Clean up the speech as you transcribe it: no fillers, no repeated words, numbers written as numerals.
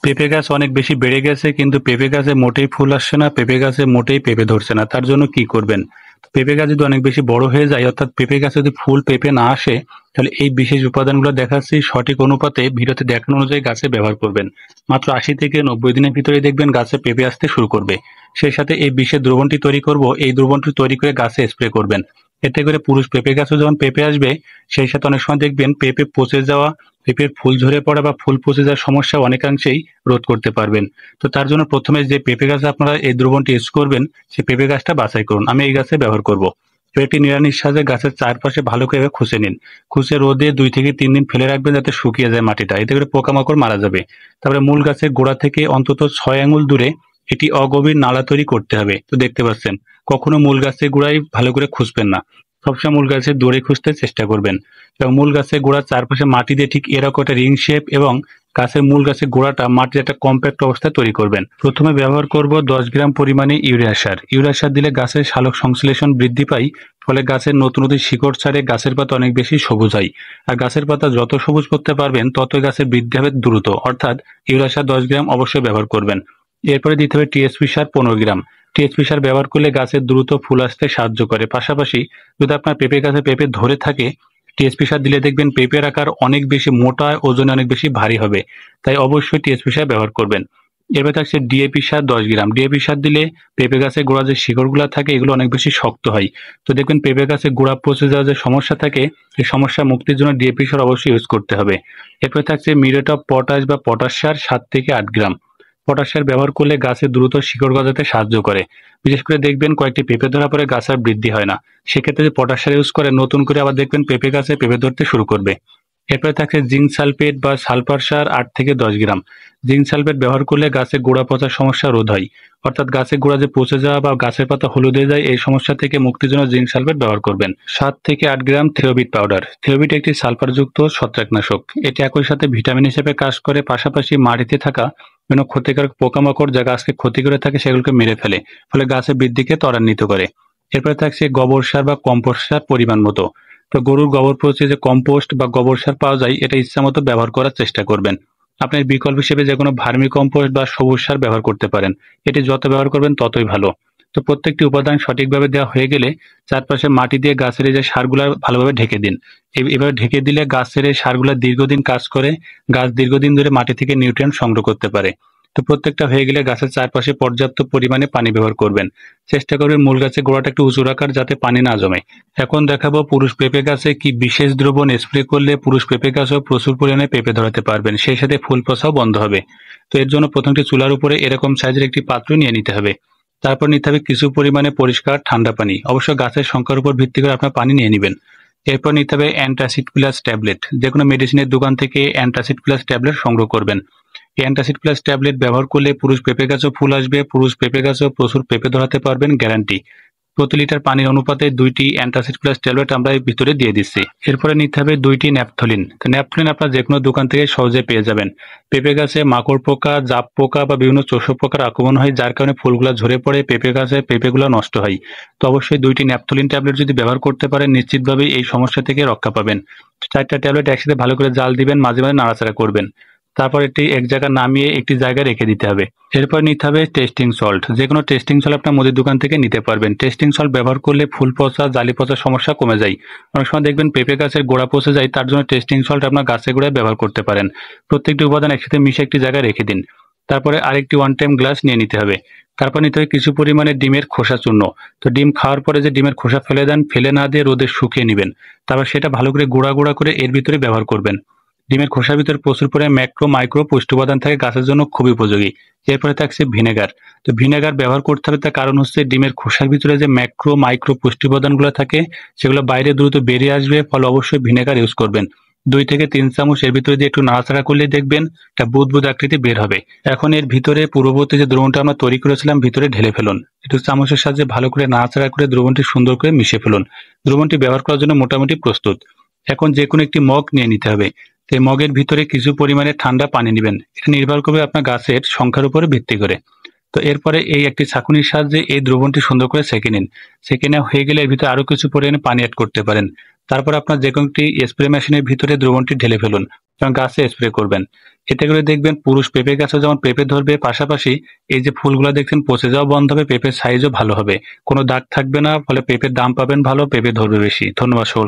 পেঁপে গাছ অনেক বেশি বেড়ে গেছে, কিন্তু পেঁপে গাছে মোটেই ফুল আসছে না, পেঁপে গাছে মোটেই পেঁপে ধরছে না। তার জন্য কি করবেন? পেঁপে গাছ যদি অনেক বেশি বড় হয়ে যায়, অর্থাৎ পেঁপে গাছে যদি ফুল পেঁপে না আসে, তাহলে এই বিশেষ উপাদানগুলো দেখাচ্ছি সঠিক অনুপাতে ভিডিওতে দেখানো অনুযায়ী গাছে ব্যবহার করবেন। মাত্র ৮০ থেকে ৯০ দিনের ভিতরে দেখবেন গাছে পেঁপে আসতে শুরু করবে। সেই সাথে এই বিশেষ দ্রবণটি তৈরি করব, এই দ্রবণটি তৈরি করে গাছে স্প্রে করবেন। এতে করে পুরুষ পেঁপে গাছও যখন পেঁপে আসবে, সেই সাথে অনেক সময় দেখবেন পেঁপে পচে যাওয়া, পেঁপের ফুল ঝরে পড়া বা ফুল পচে যাওয়ার সমস্যা অনেকাংশেই রোধ করতে পারবেন। তো তার জন্য প্রথমে যে পেঁপে গাছে আপনারা এই দ্রবণটি ইউজ করবেন, সেই পেঁপে গাছটা বাছাই করুন। আমি এই গাছে ব্যবহার করব। তো একটি নিড়ানির সাহায্যে গাছের চারপাশে ভালো করে খুঁচে নিন। খুঁচে রোদে ২ থেকে ৩ দিন ফেলে রাখবেন যাতে শুকিয়ে যায় মাটিটা। এতে করে পোকামাকড় মারা যাবে। তারপরে মূল গাছের গোড়া থেকে অন্তত ৬ আঙুল দূরে একটি অগভীর নালা তৈরি করতে হবে। তো দেখতে পাচ্ছেন, কখনো মূল গাছের গোড়ায় ভালো করে খুঁজবেন না। সবসময় মূল গাছের দড়ি খুঁজতে চেষ্টা করবেন। এবং মূল গাছের গোড়ার চারপাশে মাটি দিয়ে ঠিক এরকম একটা রিং শেপ এবং মূল গাছের গোড়াটা মাটির একটা কম্প্যাক্ট অবস্থা তৈরি করবেন। প্রথমে ব্যবহার করব ১০ গ্রাম পরিমাণে ইউরিয়া সার। ইউরিয়া সার দিলে গাছের সালোক সংশ্লেষণ বৃদ্ধি পায়, ফলে গাছের নতুন নতুন শিকড় ছাড়ে, গাছের পাতা অনেক বেশি সবুজ হয়। আর গাছের পাতা যত সবুজ করতে পারবেন ততই গাছের বৃদ্ধি হবে দ্রুত। অর্থাৎ ইউরিয়া সার ১০ গ্রাম অবশ্যই ব্যবহার করবেন। এরপরে দিতে হবে টিএসপি সার ১৫ গ্রাম। টিএসপি সার ব্যবহার করলে গাছের দ্রুত ফুল আসতে সাহায্য করে। পাশাপাশি যদি আপনার পেঁপে গাছে পেঁপে ধরে থাকে, টিএসপি সার দিলে দেখবেন পেঁপের আকার অনেক বেশি মোটা, ওজনে অনেক বেশি ভারী হবে। তাই অবশ্যই টিএসপি সার ব্যবহার করবেন। এবার থাকছে ডিএপি সার ১০ গ্রাম। ডিএপি সার দিলে পেঁপে গাছের গোড়া যে শিকড়গুলো থাকে এগুলো অনেক বেশি শক্ত হয়। তো দেখবেন পেঁপে গাছে গোড়া পচে যাওয়ার যে সমস্যা থাকে, এই সমস্যা মুক্তির জন্য ডিএপি সার অবশ্যই ইউজ করতে হবে। এরপরে থাকছে মিউরেট অফ পটাশ বা পটাশ সার ৭ থেকে ৮ গ্রাম। পটাশ সার ব্যবহার করলে গাছে দ্রুত শিকড় গজাতে সাহায্য করে। বিশেষ করে দেখবেন কয়েকটি পেঁপে ধরা পরে গাছ আর বৃদ্ধি হয় না। সেক্ষেত্রে যদি পটাশ সার ইউজ করে, নতুন করে আবার দেখবেন পেঁপে গাছে পেঁপে ধরতে শুরু করবে। এরপরে থাকছে জিঙ্ক সালফেট বা সালফার সার ৮ থেকে ১০ গ্রাম। জিঙ্ক সালফেট ব্যবহার করলে গাছে গোড়া পচার সমস্যা রোধ হয়। অর্থাৎ গাছের গোড়া যে পচে যাওয়া বা গাছের পাতা হলুদ হয়ে যায়, এই সমস্যা থেকে মুক্তির জন্য জিঙ্ক সালফেট ব্যবহার করবেন। ৭ থেকে ৮ গ্রাম থিওবিট পাউডার। থিওবিট একটি সালফারযুক্ত ছত্রাকনাশক। এটি একই সাথে ভিটামিন হিসেবে কাজ করে, পাশাপাশি মাটিতে থাকা বিভিন্ন ক্ষতিকারক পোকামাকড় যা গাছকে ক্ষতি করে থাকে সেগুলোকে মেরে ফেলে, ফলে গাছের বৃদ্ধিকে ত্বরান্বিত করে। এরপরে থাকছে গোবর সার বা কম্পোস্ট সার পরিমাণ মতো। তো গরুর গোবর পচে যে কম্পোস্ট বা গোবর সার পাওয়া যায়, এটা ইচ্ছামতো ব্যবহার করার চেষ্টা করবেন। আপনার বিকল্প হিসেবে যে কোনো ভার্মি কম্পোস্ট বা সবুজ সার ব্যবহার করতে পারেন। এটি যত ব্যবহার করবেন ততই ভালো। তো প্রত্যেকটি উপাদান সঠিকভাবে দেওয়া হয়ে গেলে চারপাশে মাটি দিয়ে গাছের এই যে সারগুলা ভালোভাবে ঢেকে দিন। এভাবে ঢেকে দিলে গাছের এই সারগুলা দীর্ঘদিন কাজ করে, গাছ দীর্ঘদিন ধরে মাটি থেকে নিউট্রিয়েন্ট সংগ্রহ করতে পারে। তো প্রত্যেকটা হয়ে গেলে গাছের চারপাশে পর্যাপ্ত পরিমাণে পানি ব্যবহার করবেন। চেষ্টা করবেন মূল গাছের গোড়াটা একটু উঁচু রাখার, যাতে পানি না জমে। এখন দেখাবো পুরুষ পেঁপে গাছে কি বিশেষ দ্রবণ স্প্রে করলে পুরুষ পেঁপে গাছও প্রচুর পরিমাণে পেঁপে ধরাতে পারবেন, সেই সাথে ফুল পচাও বন্ধ হবে। তো এর জন্য প্রথমটি চুলার উপরে এরকম সাইজের একটি পাত্র নিয়ে নিতে হবে। তারপর নিতে হবে কিছু পরিমাণে পরিষ্কার ঠান্ডা পানি। অবশ্য গাছের সংখ্যার উপর ভিত্তি করে আপনার পানি নিয়ে নেবেন। এরপর নিতে হবে অ্যান্টাসিড প্লাস ট্যাবলেট। যে কোনো মেডিসিনের দোকান থেকে অ্যান্টাসিড প্লাস ট্যাবলেট সংগ্রহ করবেন। এই অ্যান্টাসিড প্লাস ট্যাবলেট ব্যবহার করলে পুরুষ পেঁপে গাছও ফুল আসবে, পুরুষ পেঁপে গাছও প্রচুর পেঁপে ধরাতে পারবেন, গ্যারান্টি। প্রতি লিটার পানির অনুপাতে ২টি অ্যান্টাসিড প্লাস ট্যাবলেট আমরা এর ভিতরে দিয়ে দিচ্ছি। এরপরে নিতে হবে ২টি ন্যাপথলিন। তো ন্যাপথলিন আপনার যে কোনো দোকান থেকে সহজে পেয়ে যাবেন। পেঁপে গাছে মাকড় পোকা, জাপ পোকা বা বিভিন্ন চোষক পোকার আক্রমণ হয়, যার কারণে ফুলগুলো ঝরে পড়ে, পেঁপে গাছে পেঁপেগুলো নষ্ট হয়। তো অবশ্যই ২টি ন্যাপথলিন ট্যাবলেট যদি ব্যবহার করতে পারেন, নিশ্চিতভাবেই এই সমস্যা থেকে রক্ষা পাবেন। ৪টা ট্যাবলেট একসাথে ভালো করে জাল দিবেন, মাঝে মাঝে নাড়াচাড়া করবেন। তারপর এটি এক জায়গায় নামিয়ে একটি জায়গায় রেখে দিতে হবে। এরপর নিতে হবে টেস্টিং সল্ট। যে কোনো টেস্টিং সল্ট আপনার মুদির দোকান থেকে নিতে পারবেন। টেস্টিং সল্ট ব্যবহার করলে ফুল পচা, জালি পচার সমস্যা কমে যায়। অনেক সময় দেখবেন পেঁপে গাছের গোড়া পচে যায়, তার জন্য টেস্টিং সল্ট আপনার গাছের গোড়ায় ব্যবহার করতে পারেন। প্রত্যেকটি উপাদান একসাথে মিশে একটি জায়গায় রেখে দিন। তারপরে আরেকটি ওয়ান টাইম গ্লাস নিয়ে নিতে হবে। তারপর নিতে হবে কিছু পরিমাণে ডিমের খোসা চূর্ণ। তো ডিম খাওয়ার পরে যে ডিমের খোসা ফেলে দেন, ফেলে না দিয়ে রোদে শুকিয়ে নেবেন। তারপর সেটা ভালো করে গুঁড়া গুঁড়া করে এর ভিতরে ব্যবহার করবেন। ডিমের খোসার ভিতরে প্রচুর পরিমাণে ম্যাক্রো মাইক্রো পুষ্টি উপাদান থাকে, গাছের জন্য খুবই উপযোগী। এরপরে থাকছে ভিনেগার। তো ভিনেগার ব্যবহার করতে হবে, তার কারণ হচ্ছে ডিমের খোসার ভিতরে যে ম্যাক্রো মাইক্রো পুষ্টি উপাদানগুলো থাকে সেগুলো বাইরে দ্রুত বেরিয়ে আসবে, ফলে অবশ্যই ভিনেগার ইউজ করবেন। ২ থেকে ৩ চামচ এর ভিতরে দিয়ে একটু নাড়াচাড়া করলে দেখবেন একটা বুদবুদ আকৃতি বের হবে। এখন এর ভিতরে পূর্ববর্তী যে দ্রবণটা আমরা তৈরি করেছিলাম ভিতরে ঢেলে ফেলুন। একটু চামচের সাহায্যে ভালো করে নাড়াচাড়া করে দ্রবণটি সুন্দর করে মিশিয়ে ফেলুন। দ্রবণটি ব্যবহার করার জন্য মোটামুটি প্রস্তুত। এখন যে কোনো একটি মগ নিয়ে নিতে হবে। তো এই মগের ভিতরে কিছু পরিমাণে ঠান্ডা পানি নেবেন। এটা নির্ভর করবে আপনার গাছের সংখ্যার উপরে ভিত্তি করে। তো এরপরে এই একটি ছাঁকুনির সাহায্যে এই দ্রবণটি সুন্দর করে ছেঁকে নিন। ছেঁকে নেওয়া হয়ে গেলে এর ভিতরে আরো কিছু পরিমাণে পানি অ্যাড করতে পারেন। তারপর আপনার যে কোনো একটি স্প্রে মেশিনের ভিতরে দ্রবণটি ঢেলে ফেলুন এবং গাছে স্প্রে করবেন। এতে করে দেখবেন পুরুষ পেঁপে গাছে যেমন পেঁপে ধরবে, পাশাপাশি এই যে ফুলগুলো দেখছেন পচে যাওয়া বন্ধ হবে, পেঁপের সাইজও ভালো হবে, কোনো দাগ থাকবে না, ফলে পেঁপের দাম পাবেন ভালো, পেঁপে ধরবে বেশি। ধন্যবাদ সকলকে।